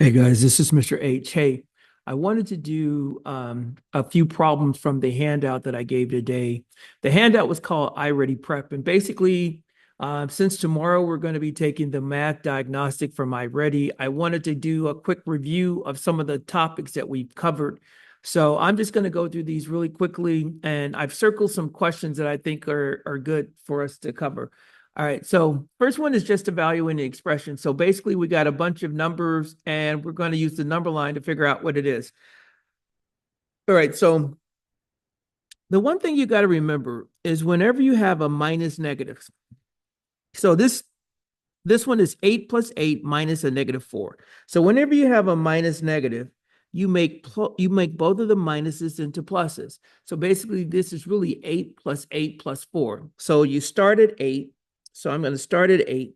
Hey guys, this is Mr. H. Hey, I wanted to do a few problems from the handout that I gave today. The handout was called iReady Prep, and basically, since tomorrow we're going to be taking the math diagnostic from iReady, I wanted to do a quick review of some of the topics that we've covered. So I'm just going to go through these really quickly, and I've circled some questions that I think are good for us to cover. All right, so first one is just evaluating the expression. So basically, we got a bunch of numbers, and we're going to use the number line to figure out what it is. All right, so the one thing you got to remember is whenever you have a minus negative, so this one is 8 plus 8 minus a negative 4. So whenever you have a minus negative, you make both of the minuses into pluses. So basically, this is really 8 plus 4. So you start at 8. So I'm going to start at 8.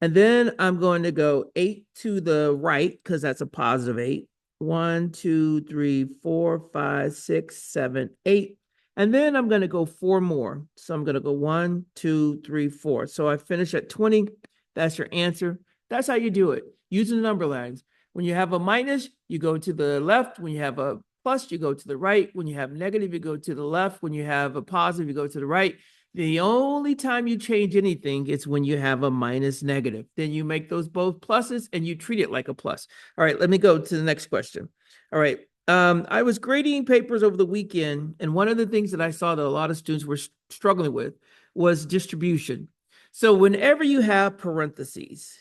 And then I'm going to go 8 to the right because that's a positive 8. 1, 2, 3, 4, 5, 6, 7, 8. And then I'm going to go 4 more. So I'm going to go 1, 2, 3, 4. So I finish at 20. That's your answer. That's how you do it using the number lines. When you have a minus, you go to the left. When you have a plus, you go to the right. When you have negative, you go to the left. When you have a positive, you go to the right. The only time you change anything is when you have a minus negative. Then you make those both pluses and you treat it like a plus. All right, let me go to the next question. All right. I was grading papers over the weekend, and one of the things that I saw that a lot of students were struggling with was distribution. So whenever you have parentheses,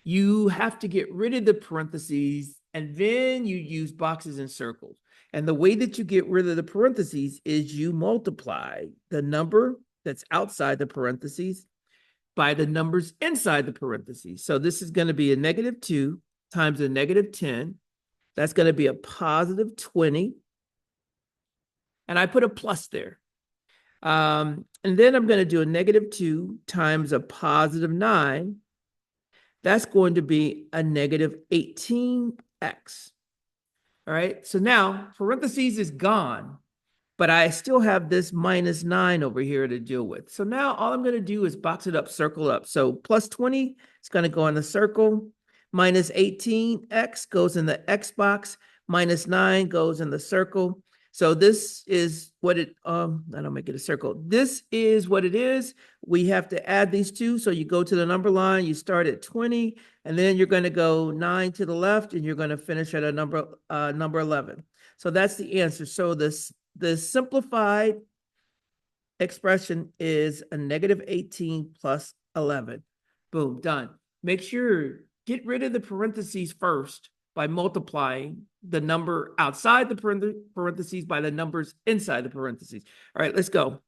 you have to get rid of the parentheses and then you use boxes and circles. And the way that you get rid of the parentheses is you multiply the number that's outside the parentheses by the numbers inside the parentheses. So this is going to be a negative 2 times a negative 10. That's going to be a positive 20. And I put a plus there. And then I'm going to do a negative 2 times a positive 9. That's going to be a negative 18x. All right. So now parentheses is gone, but I still have this minus 9 over here to deal with. So now all I'm going to do is box it up, circle up. So plus 20 is going to go in the circle. Minus 18x goes in the x box. Minus 9 goes in the circle. So this is what I don't make it a circle. This is what it is. We have to add these two. So you go to the number line, you start at 20, and then you're going to go 9 to the left, and you're going to finish at a number 11. So that's the answer. So the simplified expression is a negative 18 plus 11. Boom, done. Make sure, get rid of the parentheses first by multiplying the number outside the parentheses by the numbers inside the parentheses. All right, let's go. All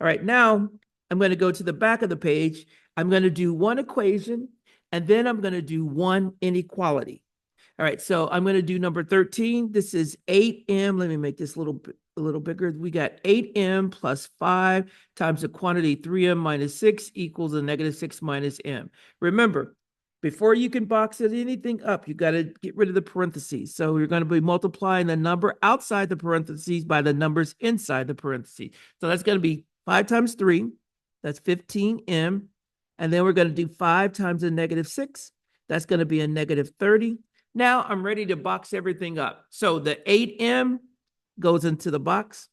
right, now I'm going to go to the back of the page. I'm going to do one equation, and then I'm going to do one inequality. All right, so I'm going to do number 13. This is 8m. Let me make this a little bigger. We got 8m plus 5 times the quantity 3m minus 6 equals a negative 6 minus m. Remember, before you can box anything up, you got to get rid of the parentheses. So you're going to be multiplying the number outside the parentheses by the numbers inside the parentheses. So that's going to be 5 times 3. That's 15m. And then we're going to do 5 times a negative 6. That's going to be a negative 30. Now I'm ready to box everything up. So the 8m goes into the box.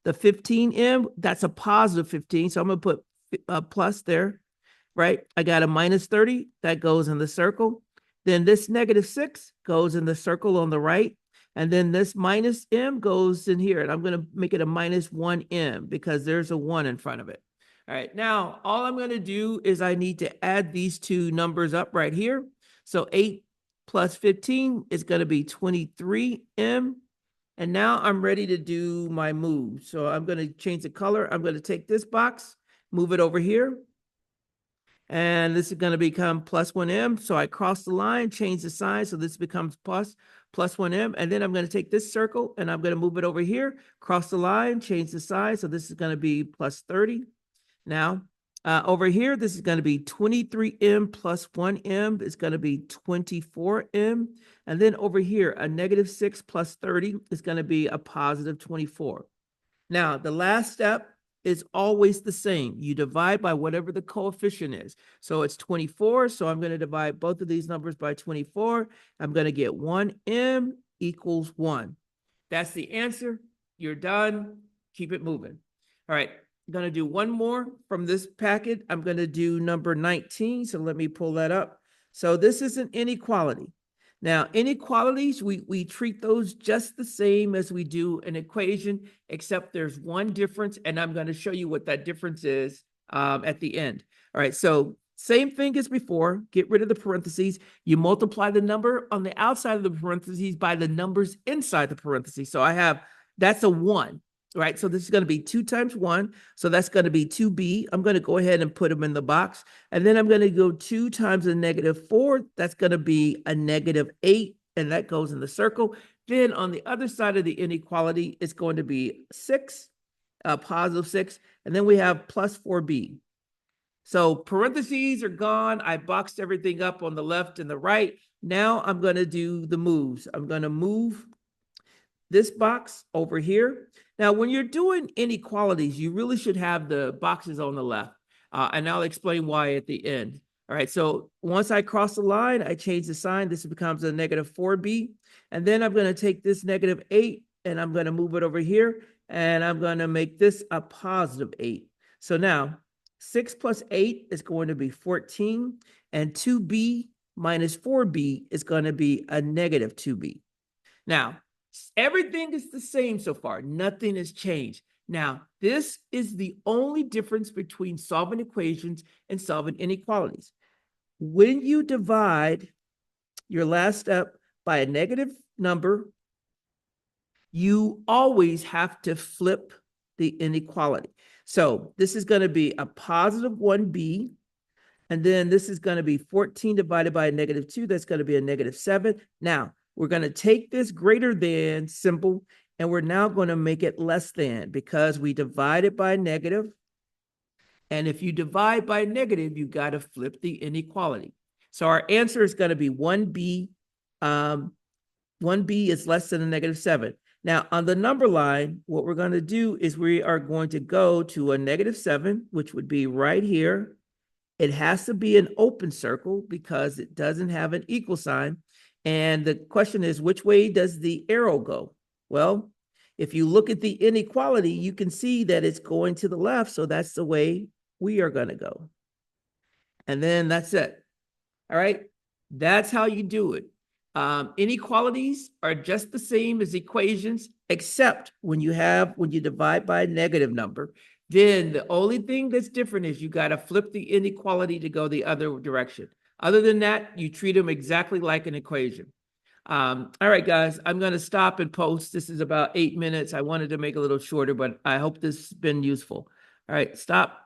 The 15m, that's a positive 15. So I'm going to put a plus there, right? I got a minus 30. That goes in the circle. Then this negative 6 goes in the circle on the right. And then this minus m goes in here. And I'm going to make it a minus 1m because there's a 1 in front of it. All right. Now, all I'm going to do is I need to add these two numbers up right here. So 8 plus 15 is going to be 23m. And now I'm ready to do my move. So I'm going to change the color. I'm going to take this box, move it over here. And this is going to become plus 1m. So I cross the line, change the sign. So this becomes plus 1m. And then I'm going to take this circle and I'm going to move it over here, cross the line, change the sign. So this is going to be plus 30. Now, over here, this is going to be 23m plus 1m is going to be 24m. And then over here, a negative 6 plus 30 is going to be a positive 24. Now, the last step is always the same. You divide by whatever the coefficient is. So it's 24. So I'm going to divide both of these numbers by 24. I'm going to get 1m equals 1. That's the answer. You're done. Keep it moving. All right. I'm going to do one more from this packet. I'm going to do number 19. So let me pull that up. So this is an inequality. Now, inequalities, we treat those just the same as we do an equation, except there's one difference, and I'm going to show you what that difference is at the end. All right, so same thing as before. Get rid of the parentheses. You multiply the number on the outside of the parentheses by the numbers inside the parentheses. So I have, that's a 1. Right, so this is going to be 2 times 1. So that's going to be 2b. I'm going to go ahead and put them in the box. And then I'm going to go 2 times a -4. That's going to be a -8. And that goes in the circle. Then on the other side of the inequality, it's going to be 6, positive 6. And then we have plus 4b. So parentheses are gone. I boxed everything up on the left and the right. Now I'm going to do the moves. I'm going to move this box over here. Now, when you're doing inequalities, you really should have the boxes on the left. And I'll explain why at the end. All right, so once I cross the line, I change the sign. This becomes a -4b. And then I'm going to take this -8 and I'm going to move it over here. And I'm going to make this a positive 8. So now 6 plus 8 is going to be 14. And 2b minus 4b is going to be a -2b. Now, everything is the same so far. Nothing has changed. Now, this is the only difference between solving equations and solving inequalities. When you divide your last step by a negative number, you always have to flip the inequality. So this is going to be a positive 1b. And then this is going to be 14 divided by a -2. That's going to be a -7. Now, we're going to take this greater than symbol, and we're now going to make it less than because we divide it by negative. And if you divide by negative, you got to flip the inequality. So our answer is going to be 1b. 1b is less than a -7. Now, on the number line, what we're going to do is we are going to go to a -7, which would be right here. It has to be an open circle because it doesn't have an equal sign. And the question is, which way does the arrow go? Well, if you look at the inequality, you can see that it's going to the left. So that's the way we are going to go. And then that's it. All right. That's how you do it. Inequalities are just the same as equations, except when you divide by a negative number. Then the only thing that's different is you got to flip the inequality to go the other direction. Other than that, you treat them exactly like an equation. All right, guys, I'm going to stop and post. This is about 8 minutes. I wanted to make it a little shorter, but I hope this has been useful. All right, stop.